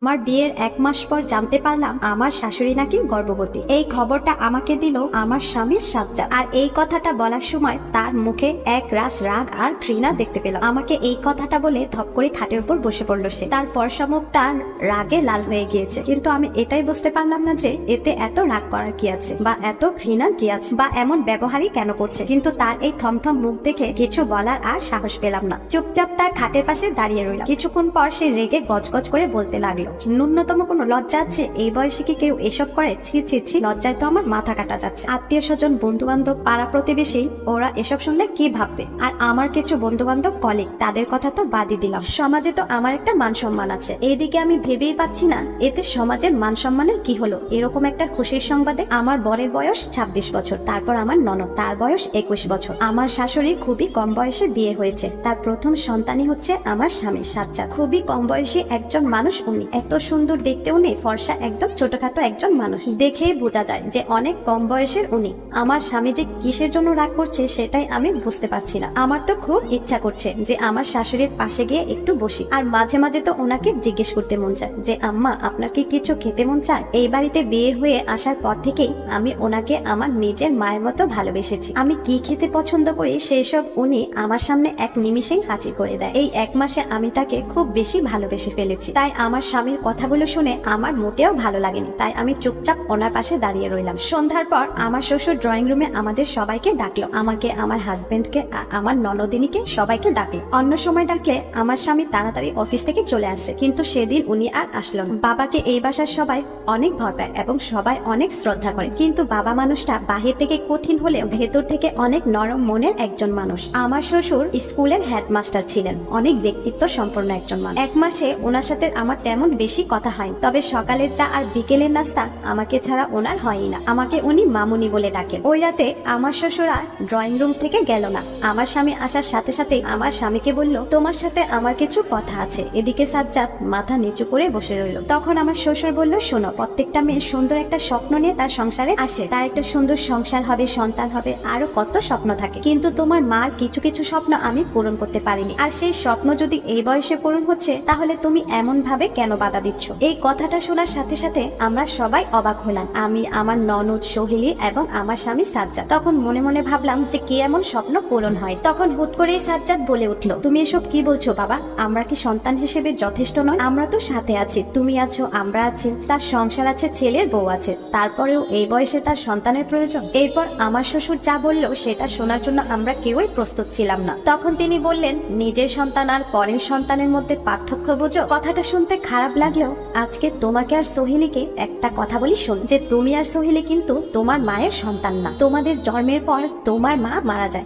আমার বিয়ের 1 মাস পর জানতে পারলাম আমার শাশুড়ি নাকি গর্ভবতী। এই খবরটা আমাকে দিল আমার স্বামী সাজ্জাদ। আর এই কথাটা বলার সময় তার মুখে এক রাশ রাগ আর ঘৃণা দেখতে পেলাম। আমাকে এই কথাটা বলে ধপ করে খাটের উপর বসে পড়লো সে। তার ফর্সা মুখটা রাগে লাল হয়ে গিয়েছে, কিন্তু আমি এটাই বুঝতে পারলাম না যে এতে এত রাগ করার কি আছে, বা এত ঘৃণা কি আছে, বা এমন ব্যবহারই কেন করছে। কিন্তু তার এই থমথম মুখ দেখে কিছু বলার আর সাহস পেলাম না। চুপচাপ তার খাটের পাশে দাঁড়িয়ে রইলাম। কিছুক্ষণ পর সে রেগে গজগজ করে বলতে লাগলো, ন্যূনতম কোনো লজ্জা আছে? এই বয়সে কি কেউ এসব করে? ছি ছি ছি, লজ্জায় তো আমার মাথা কাটা যাচ্ছে। আত্মীয় স্বজন, বন্ধু বান্ধব, পাড়া প্রতিবেশী, ওরা এসব শুনলে কি ভাববে? আর আমার কিছু বন্ধু বান্ধব, কলিগ, তাদের কথা তো বাদই দিলাম। সমাজে তো আমার একটা মান সম্মান আছে। এইদিকে আমি ভেবেই পাচ্ছি না এতে সমাজের মান সম্মানের কি হলো। এরকম একটা খুশির সংবাদে আমার বরের বয়স 26 বছর, তারপর আমার ননদ, তার বয়স 21 বছর। আমার শাশুড়ি খুবই কম বয়সে বিয়ে হয়েছে। তার প্রথম সন্তানই হচ্ছে আমার স্বামী সাজ্জাদ। খুবই কম বয়সী একজন মানুষ উনি। এত সুন্দর দেখতে উনি, ফর্সা একদম ছোটখাটো একজন মানুষ। দেখেই বোঝা যায় যে অনেক কম বয়সের উনি। আমার স্বামী যে কিসের জন্য রাগ করছে সেটাই আমি বুঝতে পারছি না। আমার তো খুব ইচ্ছা করছে যে আমার শাশুড়ির পাশে গিয়ে একটু বসি, আর মাঝে মাঝে তো ওনাকে জিজ্ঞেস করতে মন চায় যে আম্মা, আপনার কি কিছু খেতে মন চায়? এই বাড়িতে বিয়ে হয়ে আসার পর থেকেই আমি ওনাকে আমার নিজের মায়ের মতো ভালোবেসেছি। আমি কি খেতে পছন্দ করি সেই সব উনি আমার সামনে এক নিমিষেই হাজির করে দেয়। এই 1 মাসে আমি তাকে খুব বেশি ভালোবেসে ফেলেছি। তাই আমার স্বামীর কথাগুলো শুনে আমার মোটেও ভালো লাগেনি। তাই আমি চুপচাপ ওনার পাশে দাঁড়িয়ে রইলাম। সন্ধ্যার পর আমার শ্বশুর ড্রয়িং রুমে আমাদের সবাইকে ডাকলো। আমাকে, আমার হাজবেন্ডকে আর আমার ননদিনীকে সবাইকে ডাকলো। অন্য সময় ডাকলে আমার স্বামী তাড়াতাড়ি অফিস থেকে চলে আসে, কিন্তু সেদিন উনি আর আসলো না। বাবাকে এই বাসার সবাই অনেক ভয় পায় এবং সবাই অনেক শ্রদ্ধা করে, কিন্তু বাবা মানুষটা বাহির থেকে কঠিন হলেও ভেতর থেকে অনেক নরম মনের একজন মানুষ। আমার শ্বশুর স্কুলের হেডমাস্টার ছিলেন, অনেক ব্যক্তিত্ব সম্পন্ন একজন মানুষ। 1 মাসে ওনার সাথে আমার তেমন বেশি কথা হয়, তবে সকালের চা আর বিকেলের নাস্তা আমাকে ছাড়া ওনার হয়ই না। আমাকে উনি মামুনি বলে ডাকেন। ওই রাতে আমার শ্বশুর আর ড্রয়িং রুম থেকে গেল না। আমার স্বামী আসার সাথে সাথে আমার স্বামীকে বলল, তোমার সাথে আমার কিছু কথা আছে। এদিকে সাজ্জাদ মাথা নিচু করে বসে রইল। তখন আমার শ্বশুর বলল, শোনো, প্রত্যেকটা মেয়ে সুন্দর একটা স্বপ্ন নিয়ে তার সংসারে আসে। তার একটা সুন্দর সংসার হবে, সন্তান হবে, আরো কত স্বপ্ন থাকে। কিন্তু তোমার মার কিছু কিছু স্বপ্ন আমি পূরণ করতে পারিনি। আর সেই স্বপ্ন যদি এই বয়সে পূরণ হচ্ছে, তাহলে তুমি এমন ভাবে কেন বাধা দিচ্ছ? এই কথাটা শোনার সাথে সাথে আমরা সবাই অবাক হলাম। আমি, আমার ননদ সোহেলি এবং আমার স্বামী সাজ্জাদ। তখন মনে মনে ভাবলাম যে কি এমন স্বপ্ন পূরণ হয়। তখন হুট করেই সাজ্জাদ বলে উঠলো, তুমি এসব কি বলছো বাবা? আমরা কি সন্তান হিসেবে যথেষ্ট নয়? আমরা তো সাথে আছি, তুমি আছো, আমরা আছি। তার সংসার আছে, ছেলের বউ আছে, তারপরেও এই বয়সে তার সন্তানের প্রয়োজন। এরপর আমার শ্বশুর যা বললো সেটা শোনার জন্য আমরা কেউই প্রস্তুত ছিলাম না। তখন তিনি বললেন, নিজের সন্তান আর পরের সন্তানের মধ্যে পার্থক্য বোঝো। কথাটা শুনতে খারাপ লাগলেও আজকে তোমাকে আর সোহেলিকে একটা কথা বলি শোন, যে তুমি আর সোহেলি কিন্তু তোমার মায়ের সন্তান না। তোমাদের জন্মের পর তোমার মা মারা যায়।